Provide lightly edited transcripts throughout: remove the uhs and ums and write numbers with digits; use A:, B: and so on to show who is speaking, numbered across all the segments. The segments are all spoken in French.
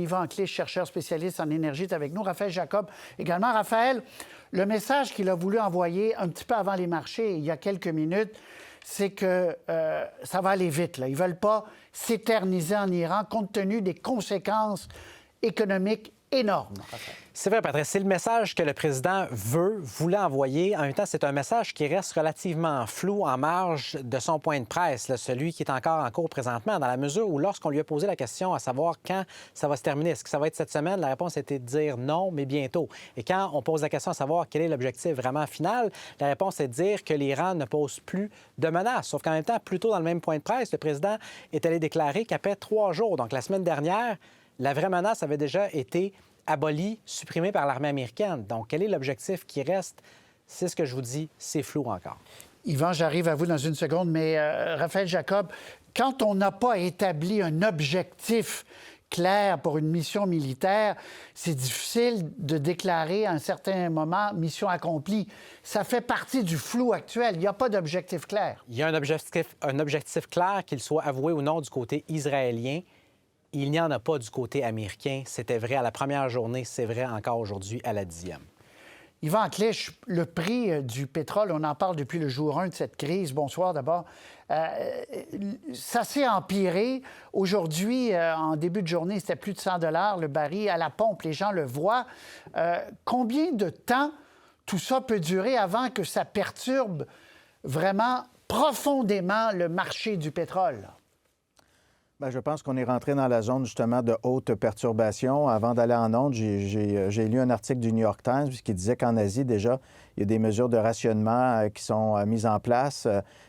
A: Yvan Clich, chercheur spécialiste en énergie, est avec nous. Raphaël Jacob également. Raphaël, le message qu'il a voulu envoyer un petit peu avant les marchés, il y a quelques minutes, c'est que ça va aller vite, là. Ils ne veulent pas s'éterniser en Iran compte tenu des conséquences économiques énormes.
B: C'est vrai, Patrice. C'est le message que le président voulait envoyer. En même temps, c'est un message qui reste relativement flou en marge de son point de presse, là, celui qui est encore en cours présentement, dans la mesure où lorsqu'on lui a posé la question à savoir quand ça va se terminer, est-ce que ça va être cette semaine, la réponse était de dire non, mais bientôt. Et quand on pose la question à savoir quel est l'objectif vraiment final, la réponse est de dire que l'Iran ne pose plus de menaces. Sauf qu'en même temps, plus tôt dans le même point de presse, le président est allé déclarer qu'après 3 jours, donc la semaine dernière, la vraie menace avait déjà été abolie, supprimée par l'armée américaine. Donc, quel est l'objectif qui reste? C'est ce que je vous dis, c'est flou encore.
A: Yvan, j'arrive à vous dans une seconde, mais Raphaël Jacob, quand on n'a pas établi un objectif clair pour une mission militaire, c'est difficile de déclarer à un certain moment mission accomplie. Ça fait partie du flou actuel. Il n'y a pas d'objectif clair.
B: Il y a un objectif clair, qu'il soit avoué ou non du côté israélien. Il n'y en a pas du côté américain. C'était vrai à la première journée, c'est vrai encore aujourd'hui à la 10e.
A: Yvan Clich, le prix du pétrole, on en parle depuis le jour 1 de cette crise. Bonsoir d'abord. Ça s'est empiré. Aujourd'hui, en début de journée, c'était plus de 100 $ le baril à la pompe. Les gens le voient. Combien de temps tout ça peut durer avant que ça perturbe vraiment profondément le marché du pétrole?
C: Bien, je pense qu'on est rentré dans la zone, justement, de haute perturbation. Avant d'aller en ondes, j'ai lu un article du New York Times qui disait qu'en Asie, déjà, il y a des mesures de rationnement qui sont mises en place,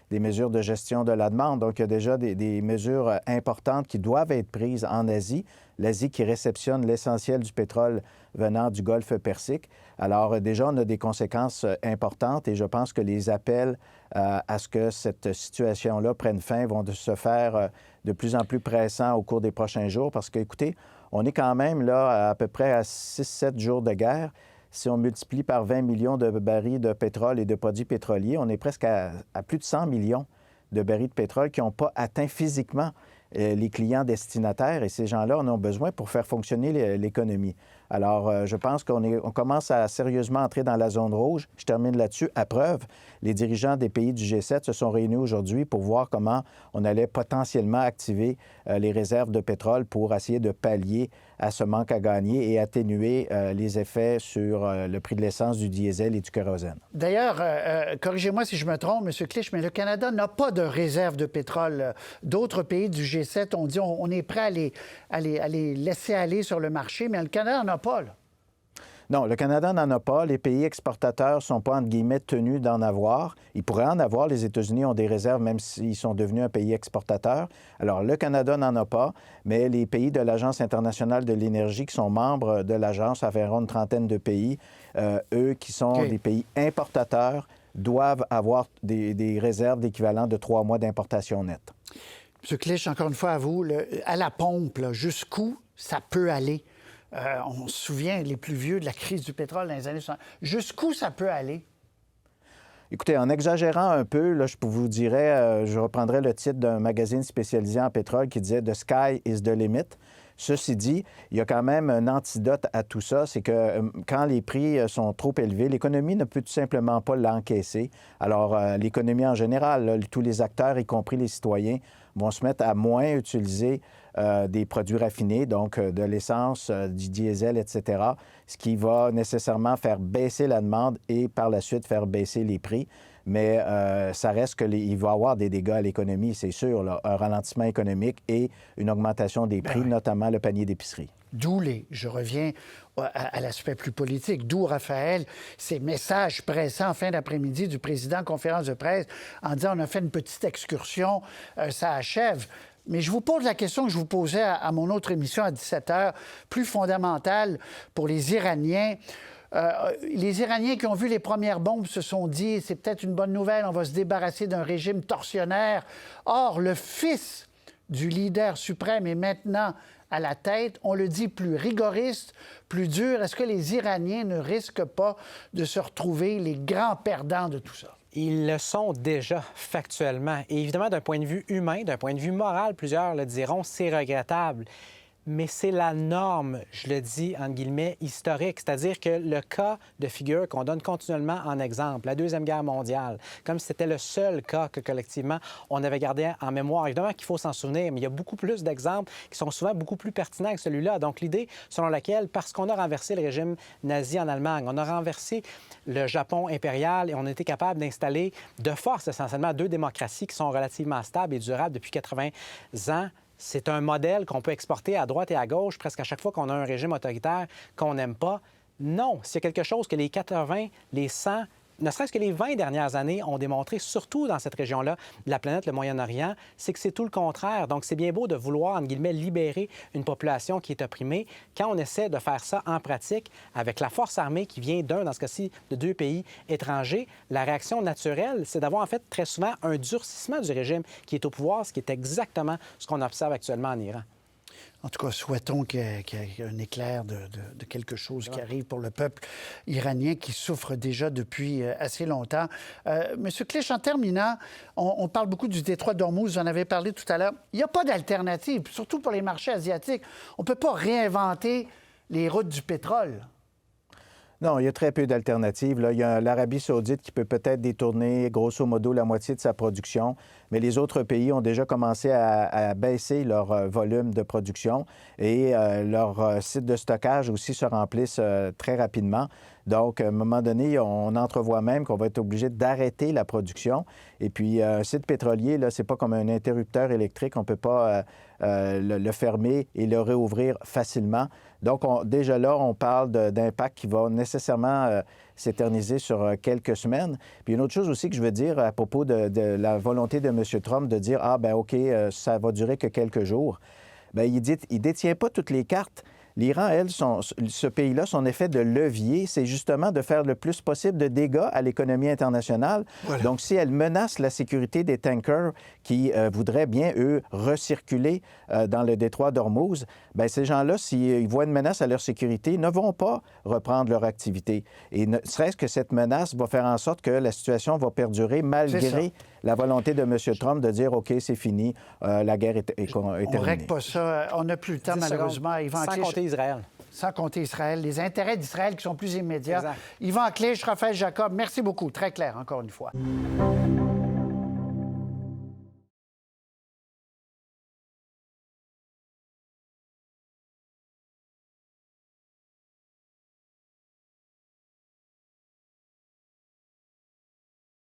C: des mesures de gestion de la demande. Donc, il y a déjà des mesures importantes qui doivent être prises en Asie. L'Asie qui réceptionne l'essentiel du pétrole venant du Golfe Persique. Alors, déjà, on a des conséquences importantes et je pense que les appels à ce que cette situation-là prenne fin vont se faire de plus en plus pressants au cours des prochains jours parce que, écoutez, on est quand même là à peu près à 6-7 jours de guerre. Si on multiplie par 20 millions de barils de pétrole et de produits pétroliers, on est presque à plus de 100 millions de barils de pétrole qui n'ont pas atteint physiquement les clients destinataires et ces gens-là en ont besoin pour faire fonctionner l'économie. Alors, je pense qu'on commence à sérieusement entrer dans la zone rouge. Je termine là-dessus. À preuve, les dirigeants des pays du G7 se sont réunis aujourd'hui pour voir comment on allait potentiellement activer les réserves de pétrole pour essayer de pallier à ce manque à gagner et atténuer les effets sur le prix de l'essence, du diesel et du kérosène.
A: D'ailleurs, corrigez-moi si je me trompe, M. Clich, mais le Canada n'a pas de réserve de pétrole. D'autres pays du G7 ont dit on est prêt à les laisser aller sur le marché, mais le Canada n'en a pas, là.
C: Non, le Canada n'en a pas. Les pays exportateurs ne sont pas, entre guillemets, tenus d'en avoir. Ils pourraient en avoir. Les États-Unis ont des réserves, même s'ils sont devenus un pays exportateur. Alors, le Canada n'en a pas, mais les pays de l'Agence internationale de l'énergie qui sont membres de l'Agence, environ une trentaine de pays, eux qui sont des pays importateurs, doivent avoir des réserves d'équivalent de 3 mois d'importation nette.
A: M. Clich, encore une fois à vous, à la pompe, là, jusqu'où ça peut aller? On se souvient, les plus vieux, de la crise du pétrole dans les années 60. Jusqu'où ça peut aller?
C: Écoutez, en exagérant un peu, là, je vous dirais, je reprendrai le titre d'un magazine spécialisé en pétrole qui disait « The sky is the limit ». Ceci dit, il y a quand même un antidote à tout ça, c'est que quand les prix sont trop élevés, l'économie ne peut tout simplement pas l'encaisser. Alors, l'économie en général, là, tous les acteurs, y compris les citoyens, vont se mettre à moins utiliser des produits raffinés, donc de l'essence, du diesel, etc., ce qui va nécessairement faire baisser la demande et par la suite faire baisser les prix. Mais ça reste qu'il va y avoir des dégâts à l'économie, c'est sûr, là, un ralentissement économique et une augmentation des prix, notamment le panier d'épicerie.
A: D'où je reviens à l'aspect plus politique, d'où, Raphaël, ces messages pressants en fin d'après-midi du président en conférence de presse en disant on a fait une petite excursion, ça achève. Mais je vous pose la question que je vous posais à mon autre émission à 17h, plus fondamentale pour les Iraniens. Les Iraniens qui ont vu les premières bombes se sont dit c'est peut-être une bonne nouvelle, on va se débarrasser d'un régime tortionnaire. Or, le fils du leader suprême est maintenant à la tête. On le dit plus rigoriste, plus dur. Est-ce que les Iraniens ne risquent pas de se retrouver les grands perdants de tout ça?
B: Ils le sont déjà factuellement. Et évidemment, d'un point de vue humain, d'un point de vue moral, plusieurs le diront, c'est regrettable. Mais c'est la norme, je le dis entre guillemets, historique. C'est-à-dire que le cas de figure qu'on donne continuellement en exemple, la Deuxième Guerre mondiale, comme si c'était le seul cas que collectivement on avait gardé en mémoire. Évidemment qu'il faut s'en souvenir, mais il y a beaucoup plus d'exemples qui sont souvent beaucoup plus pertinents que celui-là. Donc l'idée selon laquelle, parce qu'on a renversé le régime nazi en Allemagne, on a renversé le Japon impérial et on a été capable d'installer de force essentiellement 2 démocraties qui sont relativement stables et durables depuis 80 ans, c'est un modèle qu'on peut exporter à droite et à gauche presque à chaque fois qu'on a un régime autoritaire qu'on n'aime pas. Non, c'est quelque chose que les 80, les 100, ne serait-ce que les 20 dernières années ont démontré, surtout dans cette région-là de la planète, le Moyen-Orient, c'est que c'est tout le contraire. Donc, c'est bien beau de vouloir, entre guillemets, libérer une population qui est opprimée. Quand on essaie de faire ça en pratique avec la force armée qui vient dans ce cas-ci, de 2 pays étrangers, la réaction naturelle, c'est d'avoir en fait très souvent un durcissement du régime qui est au pouvoir, ce qui est exactement ce qu'on observe actuellement en Iran.
A: En tout cas, souhaitons qu'il y ait un éclair de quelque chose qui arrive pour le peuple iranien qui souffre déjà depuis assez longtemps. Monsieur Clich, en terminant, on parle beaucoup du détroit d'Ormuz, vous en avez parlé tout à l'heure. Il n'y a pas d'alternative, surtout pour les marchés asiatiques. On ne peut pas réinventer les routes du pétrole.
C: Non, il y a très peu d'alternatives. Là, il y a l'Arabie saoudite qui peut peut-être détourner grosso modo la moitié de sa production, mais les autres pays ont déjà commencé à baisser leur volume de production et leurs sites de stockage aussi se remplissent très rapidement. Donc, à un moment donné, on entrevoit même qu'on va être obligé d'arrêter la production. Et puis, un site pétrolier, là, c'est pas comme un interrupteur électrique. On ne peut pas le fermer et le réouvrir facilement. Donc, déjà là, on parle d'impact qui va nécessairement s'éterniser sur quelques semaines. Puis une autre chose aussi que je veux dire à propos de la volonté de M. Trump de dire « Ah, ben OK, ça va durer que quelques jours », bien, il ne détient pas toutes les cartes. L'Iran, ce pays-là, son effet de levier, c'est justement de faire le plus possible de dégâts à l'économie internationale. Voilà. Donc, si elle menace la sécurité des tankers qui voudraient bien, eux, recirculer dans le détroit d'Ormuz, bien, ces gens-là, s'ils voient une menace à leur sécurité, ne vont pas reprendre leur activité. Et ne serait-ce que cette menace va faire en sorte que la situation va perdurer malgré la volonté de M. Trump de dire « OK, c'est fini, la guerre est terminée ».
A: On ne règle pas ça. On n'a plus le temps, malheureusement.
B: Sans compter Israël.
A: Sans compter Israël. Les intérêts d'Israël qui sont plus immédiats.
B: Exact.
A: Yvan Clich, Raphaël Jacob, merci beaucoup. Très clair, encore une fois.